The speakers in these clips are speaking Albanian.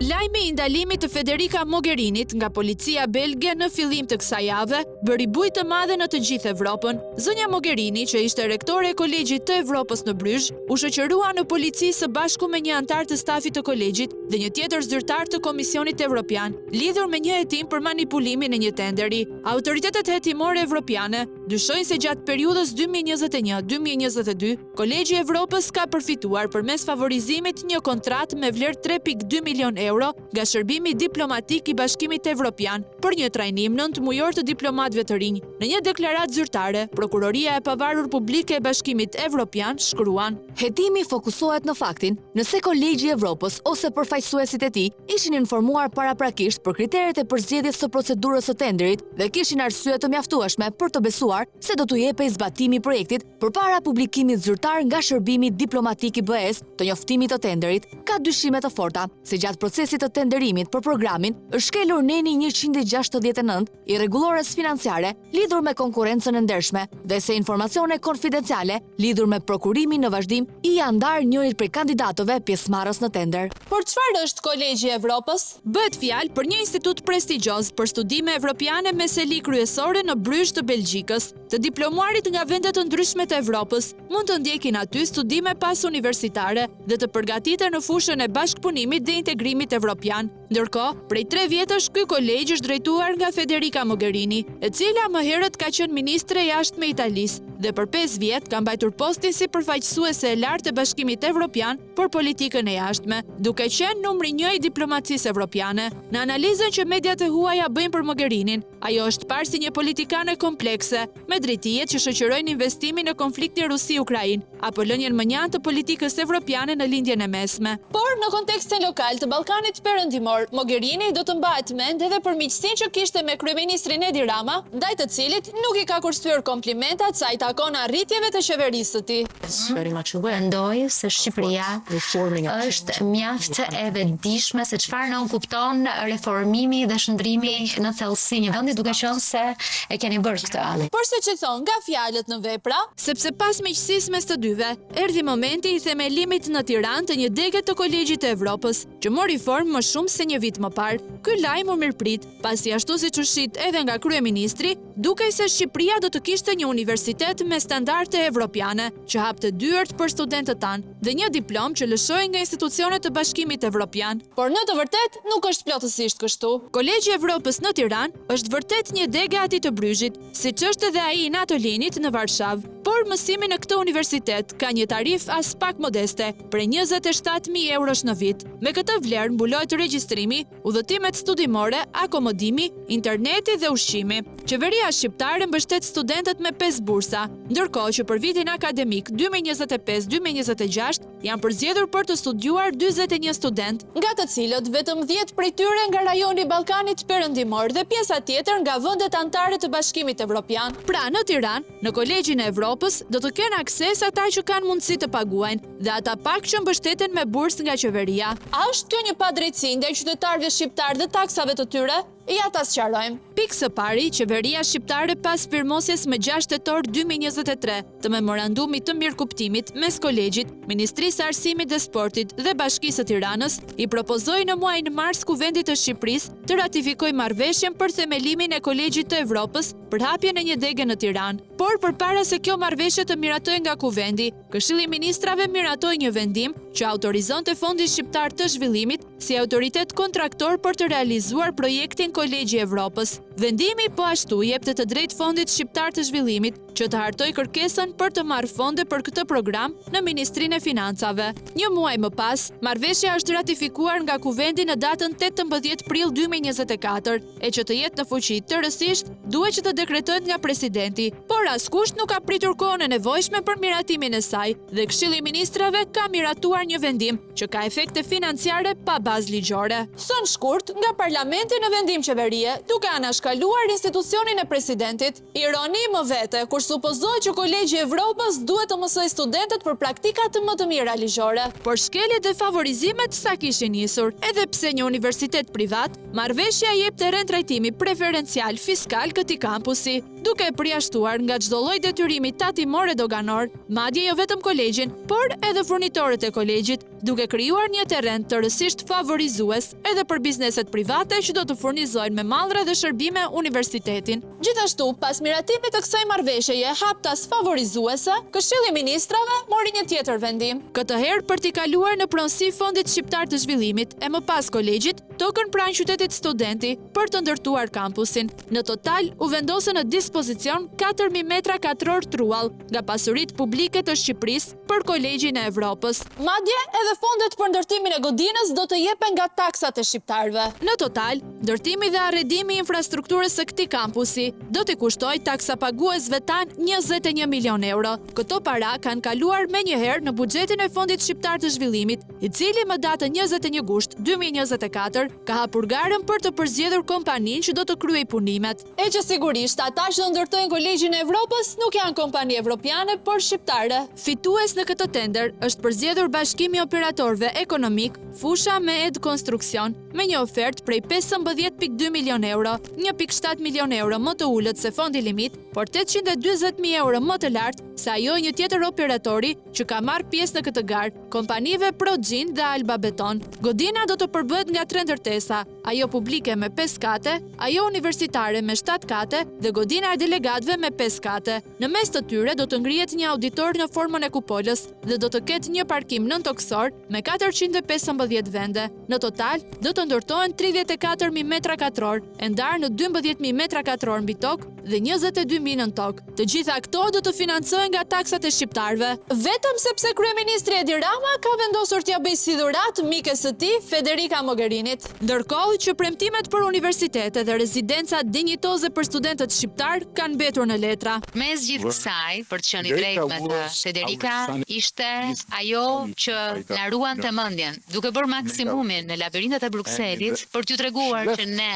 Lajmi i ndalimit të Federica Mogherinit nga policia belge në fillim të kësaj jave bëri bujë të madhe në të gjithë Evropën. Zonja Mogherini, që ishte rektore e Kolegjit të Evropës në Bryzh, u shoqërua në polici së bashku me një antar të stafit të kolegjit dhe një tjetër zyrtar të Komisionit Evropian, lidhur me një hetim për manipulimin e një tenderi. Autoritetet hetimore evropiane dyshojnë se gjatë periudhës 2021-2022, Kolegji i Evropës ka përfituar përmes favorizimit një kontratë me vlerë 3.2 milion euro nga shërbimi diplomatik i Bashkimit Evropian për një trajnim 9 mujor të diplomatëve të rinj. Në një deklaratë zyrtare, Prokuroria e Pavarur Publike e Bashkimit Evropian shkruan: Hetimi fokusohet në faktin nëse Kolegji i Evropës ose përfaqësuesit e tij ishin informuar paraprakisht për kriteret e përzgjedhjes së procedurës së tenderit dhe kishin arsye të mjaftueshme për të besuar se do t'u jepej zbatimi i projektit përpara publikimit zyrtar nga shërbimi diplomatik i BE-s të njoftimit të tenderit. Ka dyshime të forta se gjatë procesit të tenderimit për programin është shkelur neni 169 i rregullores financiare lidhur me konkurrencën e ndershme dhe se informacione konfidenciale lidhur me prokurimin në vazhdim i janë ndarë njërit prej kandidatëve pjesëmarrës në tender. Por çfarë është Kolegji i Evropës? Bëhet fjalë për një institut prestigjioz për studime evropiane me seli kryesore në Bryzh të Belgjikës. Të diplomuarit nga vende të ndryshme të Evropës mund të ndjekin aty studime pas universitare dhe të përgatiten në fushën e bashkëpunimit dhe integrimit evropian. Ndërkohë, prej 3 vjetësh ky kolegj është drejtuar nga Federica Mogherini, e cila më herët ka qenë ministre e jashtme e Italisë dhe për 5 vjet ka mbajtur postin si përfaqësuese e lartë e Bashkimit Evropian për politikën e jashtme, duke qenë numri 1 i diplomacisë evropiane. Në analizën që mediat e huaja bëjnë për Mogherinin, ajo është parë si një politikane komplekse, me drejtijet që shoqërojnë investimin në konfliktin Rusi-Ukrainë, apo lënien mënjan të politikës evropiane në lindjen e mesme. Por në kontekstin lokal të Ballkanit Perëndimor, Mogherini do të mbahet mend edhe për miqësinë që kishte me kryeministrin Edi Rama, ndaj të cilit nuk i ka kursyer komplimentat sa i takon arritjeve të qeverisë së tij. Mendoj se Shqipëria është mjaft e vetëdijshme se çfarë nën kupton reformimi dhe shndrimi në thellësi një vendi, duke qenë se e keni bërë këtë. Por se që thon nga fjalët në vepra, sepse pas miqësisë mes të dyve, erdhi momenti i themelimit në Tiranë të një dege të Kolegjit të Evropës, që mori formë më shumë se një vit më parë. Ky lajm u mirëprit, pasi ashtu siç u shit edhe nga kryeministri, dukej se Shqipëria do të kishte një universitet me standarde evropiane, që hapte dyert për studentët tanë dhe një diplom që lëshoi nga institucionet të Bashkimit Evropian. Por në të vërtetë nuk është plotësisht kështu. Kolegji i Evropës në Tiranë është vërtet një dege aty të Bryzhit, siç është edhe ai i Natolinit në Varshavë. Por mësimi në këtë universitet ka një tarif as pak modeste, prej 27.000 eurosh në vit. Me këtë vlerë mbulohet regjistrimi, udhëtimet studimore, akomodimi, interneti dhe ushqimi. Qeveria shqiptare mbështet studentët me 5 bursa, ndërkohë që për vitin akademik 2025-2026 janë përzgjedhur për të studiuar 41 student, nga të cilët vetëm 10 prej tyre nga rajoni Ballkanit Perëndimor dhe pjesa tjetër nga vendet anëtare të Bashkimit Evropian. Pra në Tiranë, në Kolegjin e Evropës do të kenë akses ata që kanë mundësi të paguajnë dhe ata pak që mbështeten me bursë nga qeveria. A është kjo një padrejtësi ndaj qytetarëve shqiptar dhe taksave të tyre? Ja ta sqarojmë. Pikë së pari, qeveria shqiptare pas firmosjes më 6 tetor 2023 të memorandumit të mirëkuptimit mes Kolegjit, Ministrisë së Arsimit dhe Sportit dhe Bashkisë së Tiranës, i propozoi në muajin mars Kuvendit të Shqipërisë të ratifikojë marrëveshjen për themelimin e Kolegjit të Evropës për hapjen e një dege në Tiranë. Por përpara se kjo marrëveshje të miratojë nga Kuvendi, Këshilli i Ministrave miratoi një vendim që autorizonte Fondin Shqiptar të Zhvillimit si autoritet kontraktor për të realizuar projektin Kolegji i Evropës. Vendimi po ashtu jepte të drejtë Fondit Shqiptar të Zhvillimit që të hartoj kërkesën për të marrë fonde për këtë program në Ministrinë e Financave. Një muaj më pas, marrëveshja është ratifikuar nga Kuvendi në datën 18 prill 2024, e që të jetë në fuqi tërësisht, duhet që të dekretohet nga presidenti, por askush nuk ka pritur kohën e nevojshme për miratimin e saj dhe Këshilli i Ministrave ka miratuar një vendim që ka efekte financiare pa bazë ligjore. Son shkurt nga Parlamenti në vendim qeverie, duke anashkaluar institucionin e presidentit. Ironi më vete, kur supozohet që Kolegji i Evropës duhet të mësojë studentët për praktikat më të mira ligjore. Por shkeljet dhe favorizimet sa kishin nisur, edhe pse një universitet privat, marrëveshja jep terren trajtimi preferencial fiskal këtij kampusi. duke e përjashtuar nga çdo lloj detyrimi tatimor e doganor, madje jo vetëm kolegjin, por edhe furnitorët e kolegjit, duke krijuar një terren të rësisht favorizues edhe për bizneset private që do të furnizojnë me mallra dhe shërbime universitetin. Gjithashtu, pas miratimit të kësaj marrëveshjeje haptas favorizuese, Këshilli i Ministrave mori një tjetër vendim. Këtë herë për t'i kaluar në pronësi Fondit Shqiptar të Zhvillimit e më pas kolegjit, tokën pranë qytetit Studenti për të ndërtuar kampusin. Në total u vendosën në dispozicion 4.000 metra katror truall nga pasuritë publike të Shqipërisë për Kolegjin e Evropës. Madje edhe fondet për ndërtimin e godinës do të jepen nga taksat e shqiptarëve. Në total, ndërtimi dhe arredimi i infrastrukturës së këtij kampusi do t'i kushtoj taksa paguesve tan 21 milion euro. Këto para kanë kaluar menjëherë në buxhetin e Fondit Shqiptar të Zhvillimit, i cili më datën 21 gusht 2024 ka hapur garën për të përzgjedhur kompaninë që do të kryej punimet. E që sigurisht ata që do ndërtojnë Kolegjin e Evropës nuk janë kompani evropiane, por shqiptare. Fitues në këtë tender është përzgjedhur Bashkimi i Operatorëve Ekonomik, fusha me Ed Konstruksion, me një ofertë prej 15.2 milion euro, 1.7 milion euro më të ulët se fondi limit, por 820.000 euro më të lartë se ajo një tjetër operatori që ka marrë pjesë në këtë garë, kompanive Progin dhe Alba Beton. Godina do të përbëhet nga 3 ndërtesa, ajo publike me 5 kate, ajo universitare me 7 kate dhe godina e delegatëve me 5 kate. Në mes të tyre do të ngrihet një auditor në formën e kupolës dhe do të ketë një parkim nëntoksor me 415 vende. Në total, do të ndërtohen 34.000 metra katror, e ndarë në 12.000 metra katror mbi tokë dhe 22.000 nën tokë. Të gjitha këto do të financohen nga taksat e shqiptarëve. Vetëm sepse kryeministri Edi Rama ka vendosur t'ia bëjë si dhuratë mikes së tij, Federica Mogherinit. Ndërkohë që premtimet për universitete dhe rezidenca dinjitoze për studentët shqiptar kanë mbetur në letra. Mes gjithë kësaj, për të qenë i drejtë me të Federica, ishte ajo që na ruante mendjen, duke bërë maksimumin në labirintet e Brukselit për t'ju treguar që ne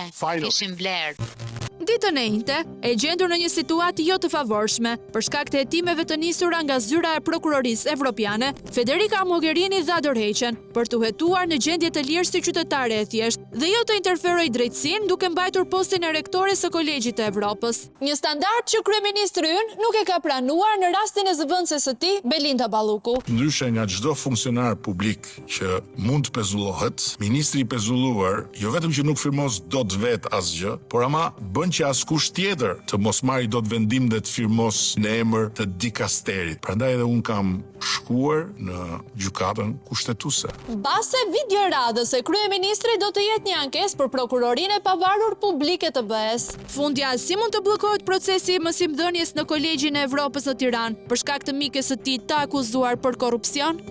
kishim vlerë. Ditën e njëjtë, e gjendur në një situatë jo të favorshme, për shkak të hetimeve të nisura nga zyra e prokurorisë evropiane, Federica Mogherini dha dorëheqjen për t'u hetuar në gjendje të lirë si qytetare e thjeshtë dhe jo të interferojë drejtësinë duke mbajtur postin e rektores së Kolegjit të Evropës. Një standard që kryeministri ynë nuk e ka pranuar në rastin e zëvendëses së tij, Belinda Balluku. Ndryshe nga çdo funksionar publik që mund të pezullohet, ministri i pezulluar jo vetëm që nuk firmos dot vet asgjë, por ama bën që askush tjetër të mos marrë dot vendim dhe të firmos në emër të dikasterit. Prandaj edhe un kam shkuar në gjykatën kushtetuese. Mbase video radhës e kryeministrit do të jetë një ankesë për prokurorinë e pavarur publike të BE-s. Fundja, si mund të bllokohet procesi i mësimdhënies në Kolegjin e Evropës në Tiranë për shkak të mikes së tij të akuzuar për korrupsion?